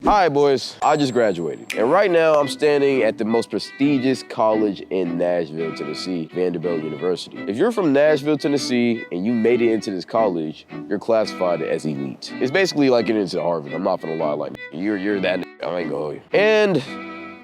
All right, boys, I just graduated. And right now I'm standing at the most prestigious college in Nashville, Tennessee, Vanderbilt University. If you're from Nashville, Tennessee, and you made it into this college, you're classified as elite. It's basically like getting into Harvard. I'm not gonna lie, like, you're that, I ain't going. And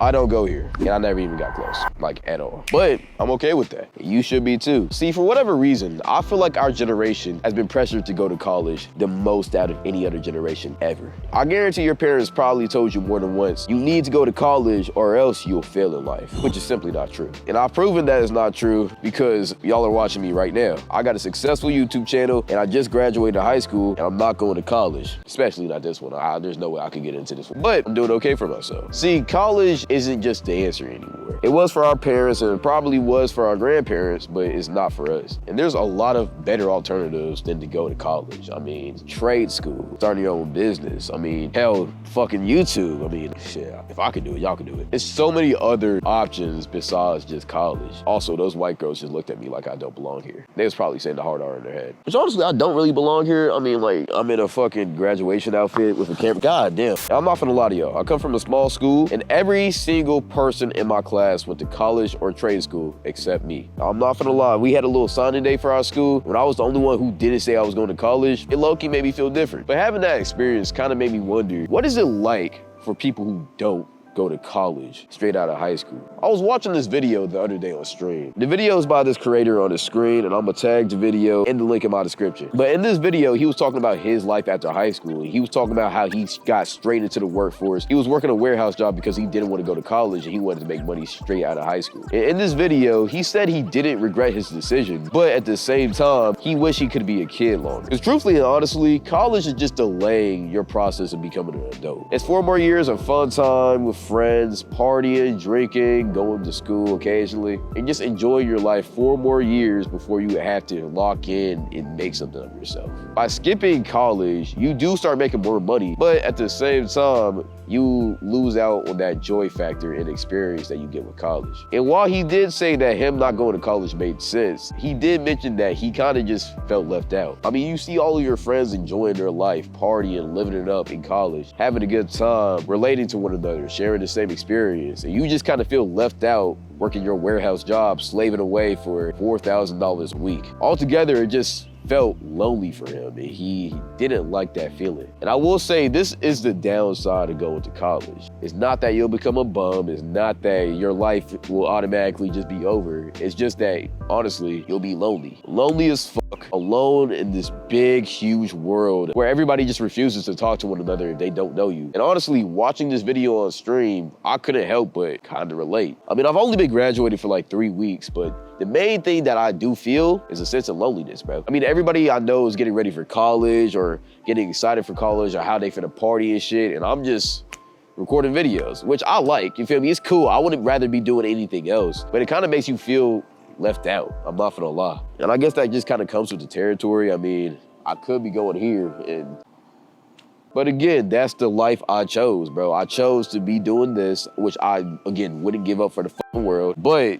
I don't go here, and I never even got close, like at all. But I'm okay with that. You should be too. See, for whatever reason, I feel like our generation has been pressured to go to college the most out of any other generation ever. I guarantee your parents probably told you more than once, you need to go to college or else you'll fail in life, which is simply not true. And I've proven that it's not true because y'all are watching me right now. I got a successful YouTube channel, and I just graduated high school, and I'm not going to college, especially not this one. There's no way I could get into this one, but I'm doing okay for myself. See, college isn't just the answer anymore. It was for our parents and it probably was for our grandparents, but it's not for us. And there's a lot of better alternatives than to go to college. I mean, trade school, starting your own business. I mean, hell, fucking YouTube. I mean, shit, if I could do it, y'all can do it. There's so many other options besides just college. Also, those white girls just looked at me like I don't belong here. They was probably saying the hard R in their head. Which honestly, I don't really belong here. I mean, like, I'm in a fucking graduation outfit with a camera. God damn. I'm not gonna lie to y'all. I come from a small school, and every single person in my class went to college or trade school except me. I'm not gonna lie, we had a little signing day for our school. When I was the only one who didn't say I was going to college, it low-key made me feel different. But having that experience kind of made me wonder, what is it like for people who don't go to college straight out of high school? I was watching this video the other day on stream. The video is by this creator on the screen, and I'm gonna tag the video and the link in my description. But in this video, he was talking about his life after high school. He was talking about how he got straight into the workforce. He was working a warehouse job because he didn't want to go to college and he wanted to make money straight out of high school. And in this video, he said he didn't regret his decision, but at the same time, he wished he could be a kid longer. Because truthfully and honestly, college is just delaying your process of becoming an adult. It's 4 more years of fun time with friends, partying, drinking, going to school occasionally, and just enjoy your life 4 more years before you have to lock in and make something of yourself. By skipping college, you do start making more money, but at the same time, you lose out on that joy factor and experience that you get with college. And while he did say that him not going to college made sense, he did mention that he kind of just felt left out. I mean, you see all of your friends enjoying their life, partying, living it up in college, having a good time, relating to one another, sharing the same experience, and you just kind of feel left out working your warehouse job, slaving away for $4,000 a week. Altogether, it just felt lonely for him, and he didn't like that feeling. And I will say, this is the downside of going to college. It's not that you'll become a bum. It's not that your life will automatically just be over. It's just that, honestly, you'll be lonely. Lonely as fuck, alone in this big, huge world where everybody just refuses to talk to one another if they don't know you. And honestly, watching this video on stream, I couldn't help but kind of relate. I mean, I've only been graduated for like 3 weeks, but the main thing that I do feel is a sense of loneliness, bro. I mean, everybody I know is getting ready for college or getting excited for college or how they finna party and shit, and I'm just recording videos, which I like, you feel me? It's cool. I wouldn't rather be doing anything else, but it kind of makes you feel left out. I'm not gonna lie. And I guess that just kind of comes with the territory. I mean, I could be going here but again, that's the life I chose, bro. I chose to be doing this, which I, again, wouldn't give up for the fucking world, but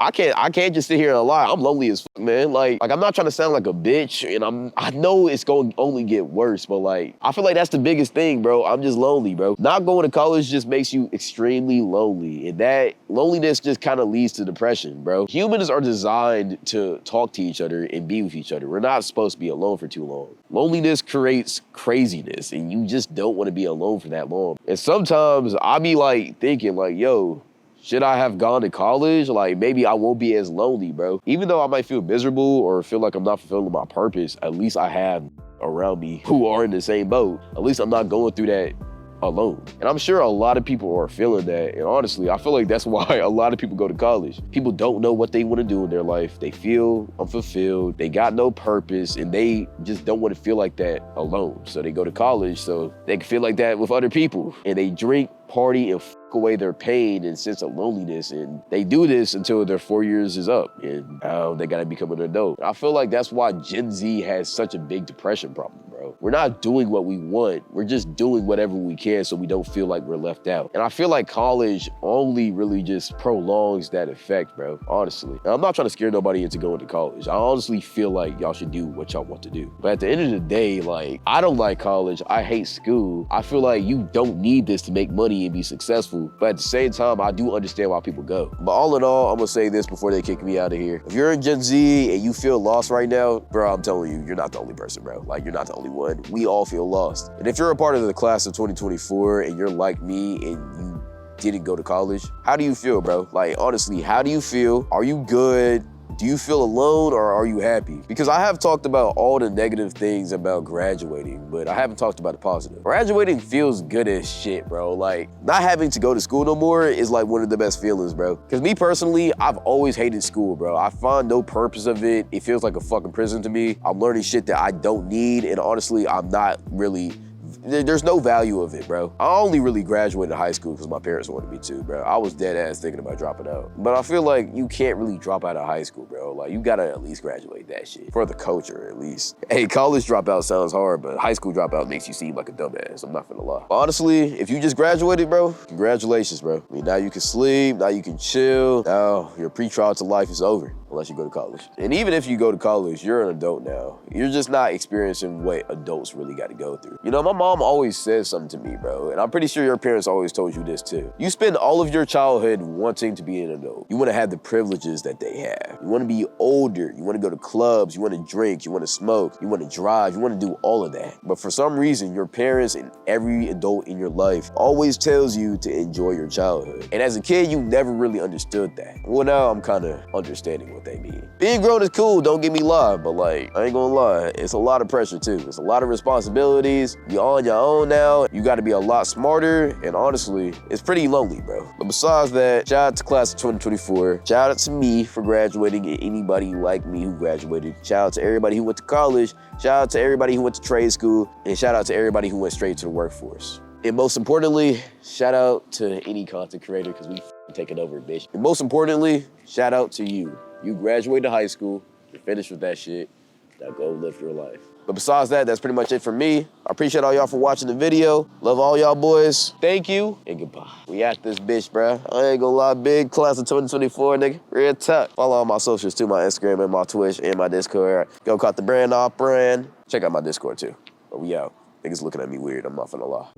I can't just sit here and lie. I'm lonely as fuck, man. Like I'm not trying to sound like a bitch, and I know it's going to only get worse, but like, I feel like that's the biggest thing, bro. I'm just lonely, bro. Not going to college just makes you extremely lonely, and that loneliness just kind of leads to depression, bro. Humans are designed to talk to each other and be with each other. We're not supposed to be alone for too long. Loneliness creates craziness, and you just don't want to be alone for that long. And sometimes I be like thinking like, yo, should I have gone to college? Like, maybe I won't be as lonely, bro. Even though I might feel miserable or feel like I'm not fulfilling my purpose, at least I have around me who are in the same boat. At least I'm not going through that alone. And I'm sure a lot of people are feeling that. And honestly, I feel like that's why a lot of people go to college. People don't know what they want to do in their life. They feel unfulfilled. They got no purpose, and they just don't want to feel like that alone. So they go to college so they can feel like that with other people. And they drink, party, and away their pain and sense of loneliness, and they do this until their 4 years is up, and now they gotta become an adult. I feel like that's why Gen Z has such a big depression problem, bro. bro. We're not doing what we want. We're just doing whatever we can so we don't feel like we're left out. And I feel like college only really just prolongs that effect, bro, honestly. And I'm not trying to scare nobody into going to college. I honestly feel like y'all should do what y'all want to do. But at the end of the day, like, I don't like college. I hate school. I feel like you don't need this to make money and be successful. But at the same time, I do understand why people go. But all in all, I'm gonna say this before they kick me out of here. If you're in Gen Z and you feel lost right now, bro, I'm telling you, you're not the only person, bro. Like, you're not the only one. We all feel lost. And if you're a part of the class of 2024 and you're like me and you didn't go to college, how do you feel, bro? Like, honestly, how do you feel? Are you good? Do you feel alone or are you happy? Because I have talked about all the negative things about graduating, but I haven't talked about the positive. Graduating feels good as shit, bro. Like, not having to go to school no more is like one of the best feelings, bro. Because me personally, I've always hated school, bro. I find no purpose of it. It feels like a fucking prison to me. I'm learning shit that I don't need, and honestly, I'm not really, there's no value of it, bro. I only really graduated high school because my parents wanted me to, bro. I was dead ass thinking about dropping out. But I feel like you can't really drop out of high school, bro. Like, you gotta at least graduate that shit. For the culture, at least. Hey, college dropout sounds hard, but high school dropout makes you seem like a dumbass. I'm not gonna lie. But honestly, if you just graduated, bro, congratulations, bro. I mean, now you can sleep, now you can chill. Now your pre-trial to life is over. Unless you go to college. And even if you go to college, you're an adult now. You're just not experiencing what adults really got to go through. You know, my mom always says something to me, bro, and I'm pretty sure your parents always told you this too. You spend all of your childhood wanting to be an adult. You want to have the privileges that they have. You want to be older. You want to go to clubs. You want to drink. You want to smoke. You want to drive. You want to do all of that. But for some reason, your parents and every adult in your life always tells you to enjoy your childhood. And as a kid, you never really understood that. Well, now I'm kind of understanding what they mean. Being grown is cool, don't get me lied, but like, I ain't gonna lie, it's a lot of pressure too. It's a lot of responsibilities. You're on your own now. You gotta be a lot smarter, and honestly, it's pretty lonely, bro. But besides that, shout out to class of 2024. Shout out to me for graduating and anybody like me who graduated. Shout out to everybody who went to college. Shout out to everybody who went to trade school. And shout out to everybody who went straight to the workforce. And most importantly, shout out to any content creator, because we taking over, bitch. And most importantly, shout out to you. You graduated high school, you're finished with that shit, now go live your life. But besides that, that's pretty much it for me. I appreciate all y'all for watching the video. Love all y'all boys. Thank you, and goodbye. We at this bitch, bruh. I ain't gonna lie, big class of 2024, nigga. Real tough. Follow all my socials too, my Instagram and my Twitch and my Discord. Go cut the brand off brand. Check out my Discord too. But we out. Niggas looking at me weird, I'm not finna lie.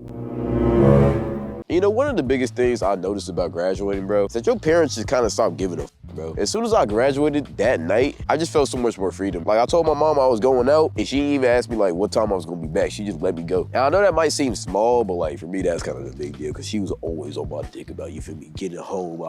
You know, one of the biggest things I noticed about graduating, bro, is that your parents just kind of stopped giving a bro. As soon as I graduated that night, I just felt so much more freedom. Like, I told my mom I was going out, and she even asked me, like, what time I was gonna be back. She just let me go. And I know that might seem small, but, like, for me, that's kind of a big deal, because she was always on my dick about, you feel me, getting home,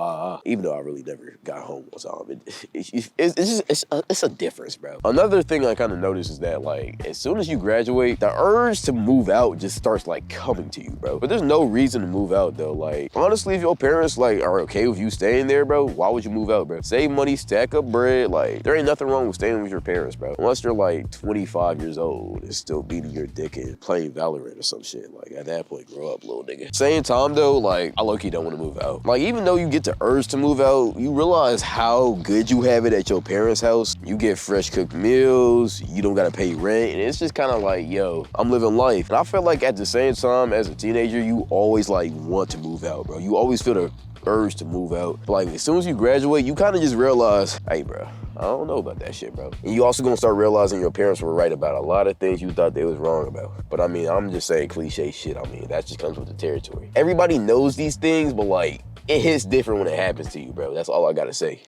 even though I really never got home one time. It's a difference, bro. Another thing I kind of noticed is that, like, as soon as you graduate, the urge to move out just starts, like, coming to you, bro. But there's no reason to move out, though. Like, honestly, if your parents, like, are okay with you staying there, bro, why would you move out, bro? Save money, stack up bread. Like, there ain't nothing wrong with staying with your parents, bro. Unless you're, like, 25 years old and still beating your dick and playing Valorant or some shit. Like, at that point, grow up, little nigga. Same time, though, like, I low-key don't want to move out. Like, even though you get the urge to move out, you realize how good you have it at your parents' house. You get fresh cooked meals, you don't gotta pay rent, and it's just kind of like, yo, I'm living life. And I feel like at the same time, as a teenager, you always, like, want to move out, bro. You always feel the urge to move out. But, like, as soon as you graduate, you kind of just realize, hey, bro, I don't know about that shit, bro. And you also gonna start realizing your parents were right about a lot of things you thought they was wrong about. But I mean, I'm just saying cliche shit. I mean, that just comes with the territory. Everybody knows these things, but like, it hits different when it happens to you, bro. That's all I gotta say.